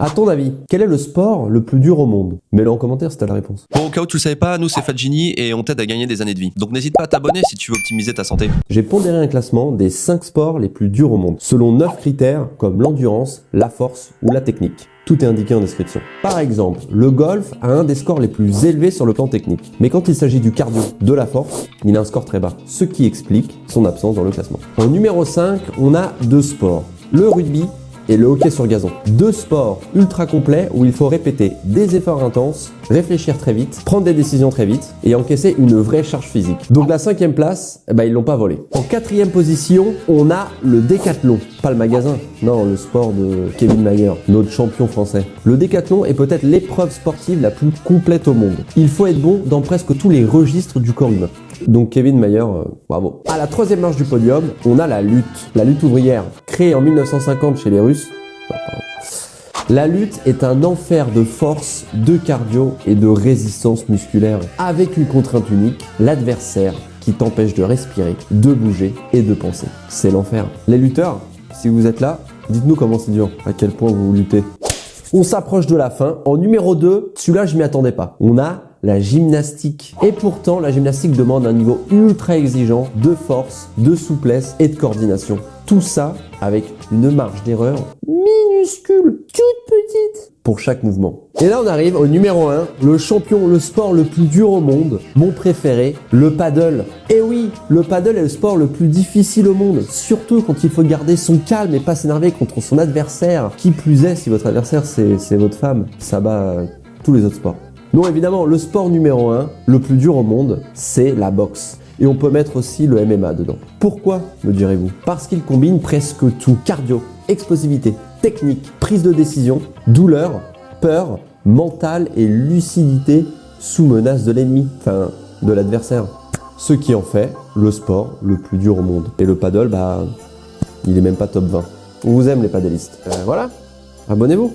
À ton avis, quel est le sport le plus dur au monde? Mets-le en commentaire si t'as la réponse. Bon, au cas où tu le savais pas, nous c'est Fadjini et on t'aide à gagner des années de vie. Donc n'hésite pas à t'abonner si tu veux optimiser ta santé. J'ai pondéré un classement des 5 sports les plus durs au monde, selon 9 critères comme l'endurance, la force ou la technique. Tout est indiqué en description. Par exemple, le golf a un des scores les plus élevés sur le plan technique. Mais quand il s'agit du cardio, de la force, il a un score très bas, ce qui explique son absence dans le classement. En numéro 5, on a 2 sports. Le rugby et le hockey sur gazon. 2 sports ultra complets où il faut répéter des efforts intenses, réfléchir très vite, prendre des décisions très vite et encaisser une vraie charge physique. Donc la 5e place, ils l'ont pas volé. En 4e position, on a le décathlon. Pas le magasin, non, le sport de Kevin Mayer, notre champion français. Le décathlon est peut-être l'épreuve sportive la plus complète au monde. Il faut être bon dans presque tous les registres du corps humain. Donc Kevin Mayer, bravo. À la 3e marche du podium, on a la lutte ouvrière, créée en 1950 chez les Russes. La lutte est un enfer de force, de cardio et de résistance musculaire, avec une contrainte unique, l'adversaire qui t'empêche de respirer, de bouger et de penser. C'est l'enfer. Les lutteurs, si vous êtes là, dites-nous comment c'est dur, à quel point vous luttez. On s'approche de la fin. En numéro 2, celui-là je m'y attendais pas. On a la gymnastique. Et pourtant, la gymnastique demande un niveau ultra exigeant de force, de souplesse et de coordination. Tout ça avec une marge d'erreur minuscule, toute petite, pour chaque mouvement. Et là, on arrive au numéro 1, le champion, le sport le plus dur au monde, mon préféré, le paddle. Et oui, le paddle est le sport le plus difficile au monde, surtout quand il faut garder son calme et pas s'énerver contre son adversaire. Qui plus est, si votre adversaire c'est votre femme, ça bat tous les autres sports. Non, évidemment, le sport numéro 1, le plus dur au monde, c'est la boxe. Et on peut mettre aussi le MMA dedans. Pourquoi, me direz-vous? Parce qu'il combine presque tout. Cardio, explosivité, technique, prise de décision, douleur, peur, mental et lucidité sous menace de l'ennemi, enfin de l'adversaire. Ce qui en fait le sport le plus dur au monde. Et le paddle, il est même pas top 20. On vous aime les paddlistes. Voilà, abonnez-vous.